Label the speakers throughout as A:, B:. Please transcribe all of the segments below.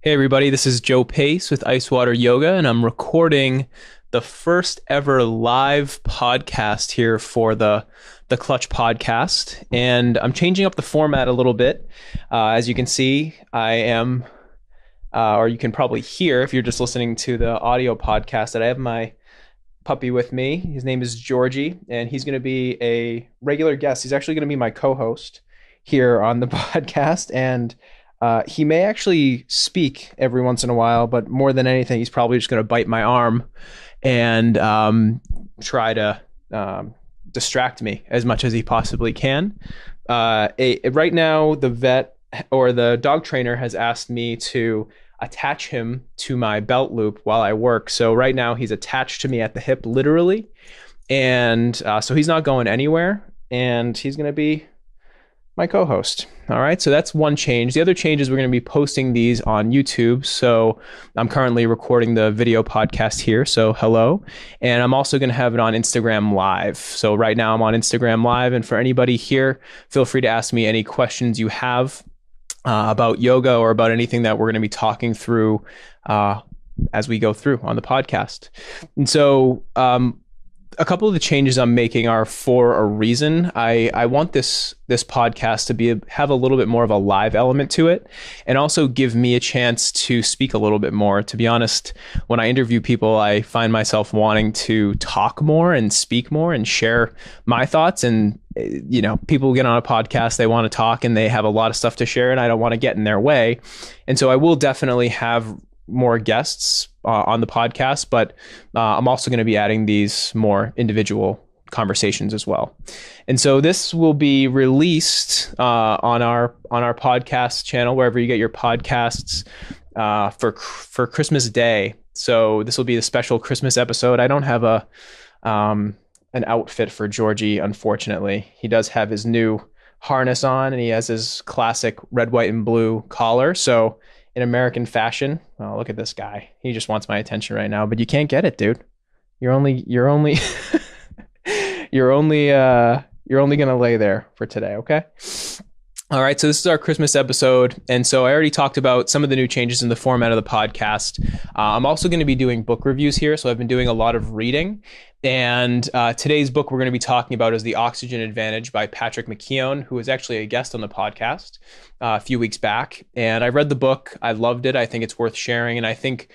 A: Hey everybody, this is Joe Pace with Icewater Yoga, and I'm recording the first ever live podcast here for the Clutch podcast. And I'm changing up the format a little bit. As you can see, I am, or you can probably hear if you're just listening to the audio podcast, that I have my puppy with me. His name is Georgie, and he's going to be a regular guest. He's actually going to be my co-host here on the podcast, and he may actually speak every once in a while, but more than anything, he's probably just going to bite my arm and try to distract me as much as he possibly can. Right now, the vet or the dog trainer has asked me to attach him to my belt loop while I work. So right now, he's attached to me at the hip, literally. And so he's not going anywhere, and he's going to be my co-host. All right, so that's one change. The other change is we're going to be posting these on YouTube. So I'm currently recording the video podcast here. So hello. And I'm also going to have it on Instagram Live. So right now I'm on Instagram Live. And for anybody here, feel free to ask me any questions you have about yoga or about anything that we're going to be talking through as we go through on the podcast. And so a couple of the changes I'm making are for a reason. I want this podcast to have a little bit more of a live element to it, and also give me a chance to speak a little bit more. To be honest, when I interview people, I find myself wanting to talk more and speak more and share my thoughts. And people get on a podcast, they want to talk, and they have a lot of stuff to share, and I don't want to get in their way. And so I will definitely have more guests on the podcast, but I'm also going to be adding these more individual conversations as well. And so this will be released on our podcast channel, wherever you get your podcasts, for Christmas Day. So this will be the special Christmas episode. I don't have an outfit for Georgie, unfortunately. He does have his new harness on, and he has his classic red, white, and blue collar. So in American fashion, oh, look at this guy. He just wants my attention right now, but you can't get it, dude. You're only you're only gonna lay there for today, okay? All right, so this is our Christmas episode, and so I already talked about some of the new changes in the format of the podcast. I'm also going to be doing book reviews here, so I've been doing a lot of reading, and today's book we're going to be talking about is The Oxygen Advantage by Patrick McKeown, who was actually a guest on the podcast a few weeks back, and I read the book. I loved it. I think it's worth sharing, and I think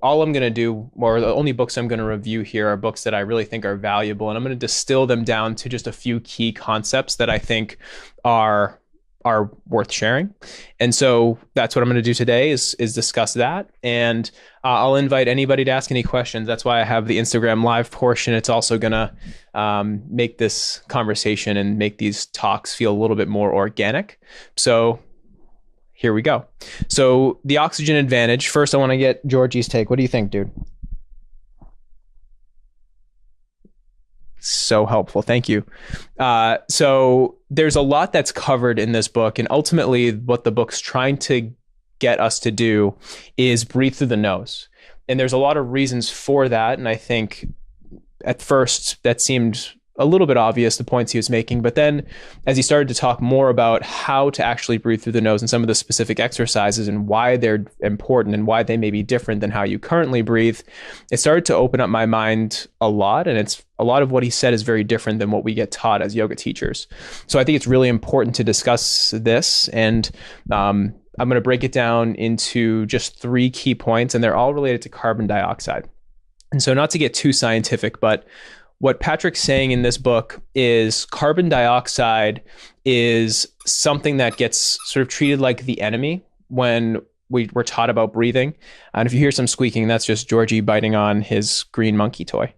A: all I'm going to do, or the only books I'm going to review here, are books that I really think are valuable, and I'm going to distill them down to just a few key concepts that I think are worth sharing. And so that's what I'm going to do today is discuss that. And I'll invite anybody to ask any questions. That's why I have the Instagram Live portion. It's also going to make this conversation and make these talks feel a little bit more organic. So here we go. So the oxygen advantage. First, I want to get Georgie's take. What do you think, dude? So helpful. Thank you. So there's a lot that's covered in this book, and ultimately what the book's trying to get us to do is breathe through the nose. And there's a lot of reasons for that. And I think at first that seemed a little bit obvious, the points he was making. But then as he started to talk more about how to actually breathe through the nose and some of the specific exercises and why they're important and why they may be different than how you currently breathe, it started to open up my mind a lot. And it's a lot of what he said is very different than what we get taught as yoga teachers. So I think it's really important to discuss this. And I'm going to break it down into just 3 key points, and they're all related to carbon dioxide. And so not to get too scientific, but what Patrick's saying in this book is carbon dioxide is something that gets sort of treated like the enemy when we're taught about breathing. And if you hear some squeaking, that's just Georgie biting on his green monkey toy.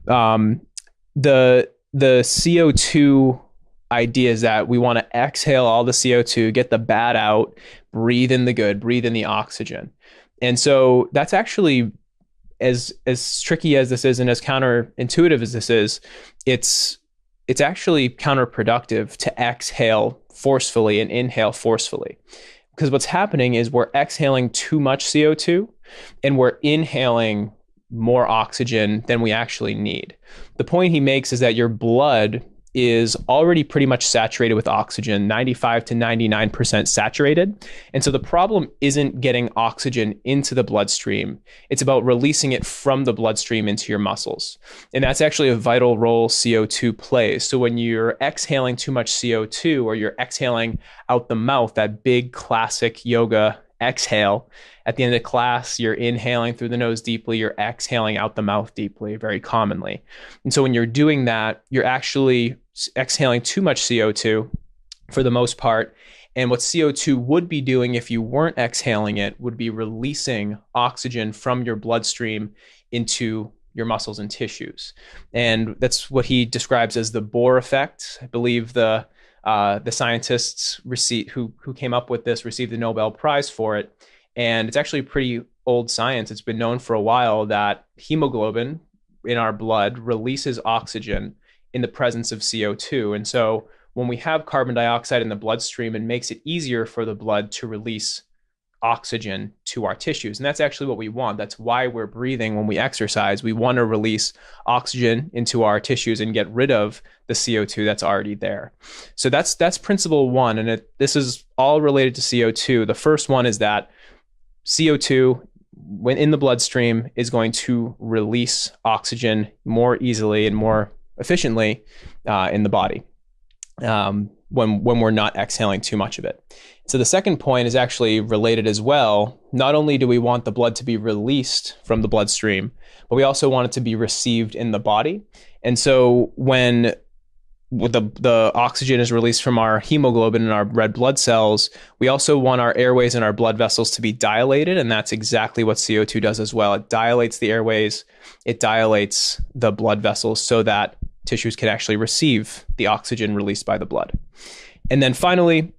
A: The CO2 idea is that we want to exhale all the CO2, get the bad out, breathe in the good, breathe in the oxygen. And so that's actually, as tricky as this is and as counterintuitive as this is, it's actually counterproductive to exhale forcefully and inhale forcefully. Because what's happening is we're exhaling too much CO2 and we're inhaling more oxygen than we actually need. The point he makes is that your blood is already pretty much saturated with oxygen, 95 to 99% saturated. And so the problem isn't getting oxygen into the bloodstream. It's about releasing it from the bloodstream into your muscles. And that's actually a vital role CO2 plays. So when you're exhaling too much CO2 or you're exhaling out the mouth, that big classic yoga exhale, at the end of class, you're inhaling through the nose deeply, you're exhaling out the mouth deeply, very commonly. And so when you're doing that, you're actually exhaling too much CO2 for the most part. And what CO2 would be doing if you weren't exhaling it would be releasing oxygen from your bloodstream into your muscles and tissues. And that's what he describes as the Bohr effect. I believe the scientists who came up with this received the Nobel Prize for it. And it's actually pretty old science. It's been known for a while that hemoglobin in our blood releases oxygen in the presence of CO2. And so when we have carbon dioxide in the bloodstream, it makes it easier for the blood to release oxygen to our tissues. And that's actually what we want. That's why we're breathing when we exercise. We want to release oxygen into our tissues and get rid of the CO2 that's already there. So that's principle one. And this is all related to CO2. The first one is that CO2, when in the bloodstream, is going to release oxygen more easily and more efficiently in the body when we're not exhaling too much of it. So the second point is actually related as well. Not only do we want the blood to be released from the bloodstream, but we also want it to be received in the body. And so when the oxygen is released from our hemoglobin and our red blood cells, we also want our airways and our blood vessels to be dilated. And that's exactly what CO2 does as well. It dilates the airways, it dilates the blood vessels so that tissues can actually receive the oxygen released by the blood. And then finally,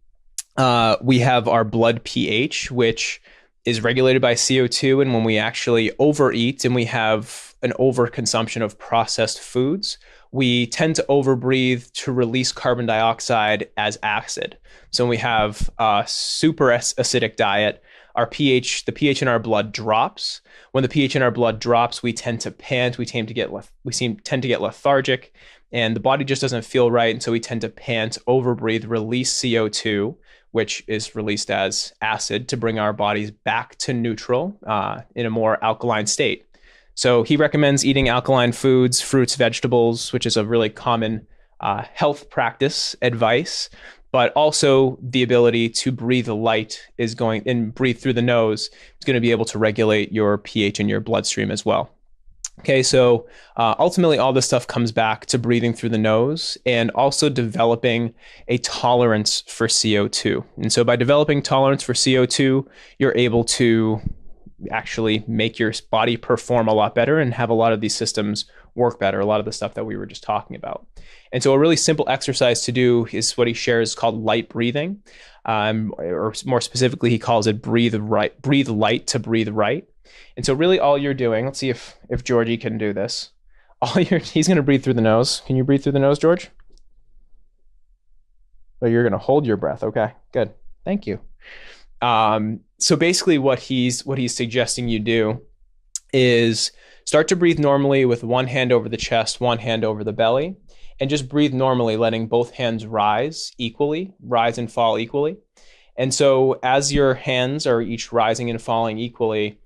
A: we have our blood pH, which is regulated by CO2. And when we actually overeat and we have an overconsumption of processed foods, we tend to overbreathe to release carbon dioxide as acid. So when we have a super acidic diet, the pH in our blood drops. When the pH in our blood drops, we tend to pant, we tend to get lethargic, and the body just doesn't feel right. And so we tend to pant, overbreathe, release CO2, which is released as acid to bring our bodies back to neutral in a more alkaline state. So he recommends eating alkaline foods, fruits, vegetables, which is a really common health practice advice, but also the ability to breathe light and breathe through the nose is going to be able to regulate your pH in your bloodstream as well. Okay, so ultimately all this stuff comes back to breathing through the nose and also developing a tolerance for CO2. And so by developing tolerance for CO2, you're able to actually make your body perform a lot better and have a lot of these systems work better, a lot of the stuff that we were just talking about. And so a really simple exercise to do is what he shares called light breathing, or more specifically, he calls it breathe light to breathe right. And so really all you're doing, let's see if Georgie can do this. He's going to breathe through the nose. Can you breathe through the nose, George? Oh, you're going to hold your breath. Okay, good. Thank you. So basically what he's suggesting you do is start to breathe normally with one hand over the chest, one hand over the belly, and just breathe normally, letting both hands rise and fall equally. And so as your hands are each rising and falling equally,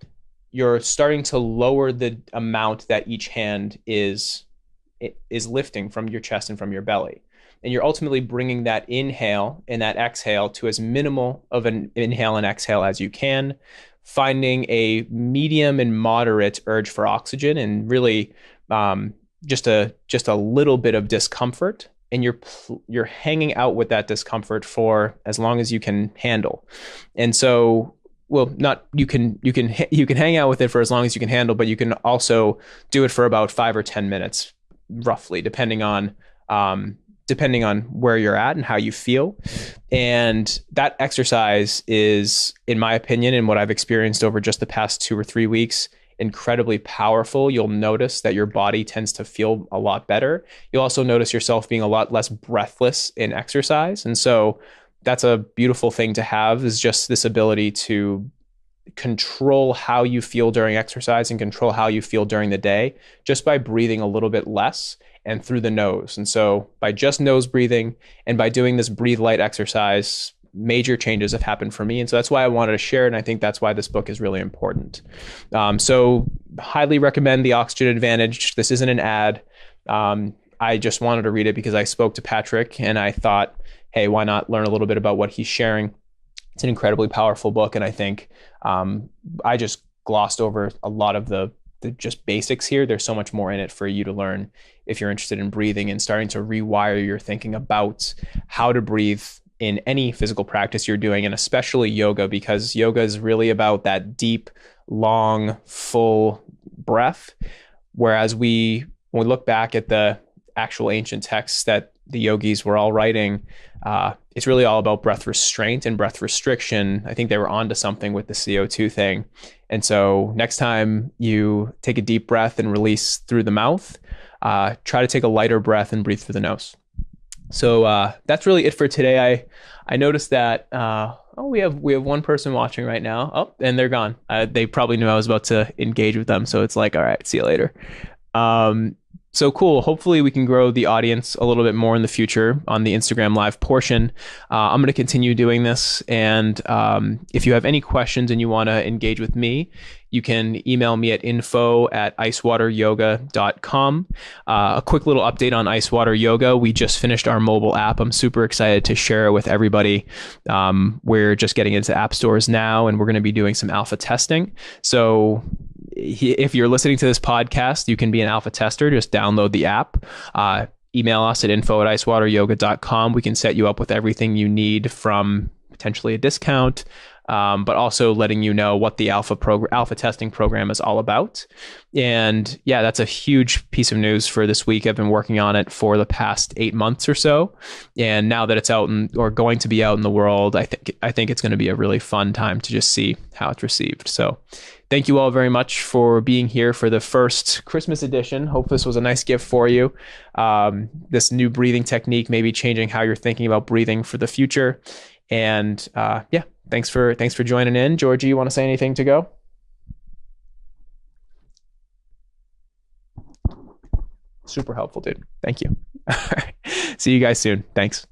A: you're starting to lower the amount that each hand is lifting from your chest and from your belly. And you're ultimately bringing that inhale and that exhale to as minimal of an inhale and exhale as you can, finding a medium and moderate urge for oxygen and really just a little bit of discomfort. And you're hanging out with that discomfort for as long as you can handle. And so, you can hang out with it for as long as you can handle, but you can also do it for about 5 or 10 minutes, roughly, depending on where you're at and how you feel. And that exercise is, in my opinion, and what I've experienced over just the past 2 or 3 weeks, incredibly powerful. You'll notice that your body tends to feel a lot better. You'll also notice yourself being a lot less breathless in exercise. And so that's a beautiful thing to have, is just this ability to control how you feel during exercise and control how you feel during the day just by breathing a little bit less and through the nose. And so by just nose breathing and by doing this breathe light exercise, major changes have happened for me. And so that's why I wanted to share it. And I think that's why this book is really important. So highly recommend The Oxygen Advantage. This isn't an ad. I just wanted to read it because I spoke to Patrick and I thought, hey, why not learn a little bit about what he's sharing? It's an incredibly powerful book. And I think I just glossed over a lot of the just basics here. There's so much more in it for you to learn if you're interested in breathing and starting to rewire your thinking about how to breathe in any physical practice you're doing, and especially yoga, because yoga is really about that deep, long, full breath. Whereas when we look back at the actual ancient texts that the yogis were all writing, it's really all about breath restraint and breath restriction. I think they were onto something with the CO2 thing. And so next time you take a deep breath and release through the mouth, try to take a lighter breath and breathe through the nose. So that's really it for today. I noticed that we have one person watching right now. Oh, and they're gone. They probably knew I was about to engage with them, so it's like, all right, see you later. So cool. Hopefully we can grow the audience a little bit more in the future on the Instagram Live portion. I'm going to continue doing this. And if you have any questions and you want to engage with me, you can email me at info@icewateryoga.com. A quick little update on Icewater Yoga. We just finished our mobile app. I'm super excited to share it with everybody. We're just getting into app stores now, and we're going to be doing some alpha testing. So if you're listening to this podcast, you can be an alpha tester. Just download the app. Email us at info@icewateryoga.com. We can set you up with everything you need, from potentially a discount, but also letting you know what the alpha testing program is all about. And yeah, that's a huge piece of news for this week. I've been working on it for the past 8 months or so. And now that it's out or going to be out in the world, I think it's going to be a really fun time to just see how it's received. So thank you all very much for being here for the first Christmas edition. Hope this was a nice gift for you. This new breathing technique, maybe changing how you're thinking about breathing for the future. And yeah, thanks for joining in. Georgie, you want to say anything to go? Super helpful, dude. Thank you. All right. See you guys soon. Thanks.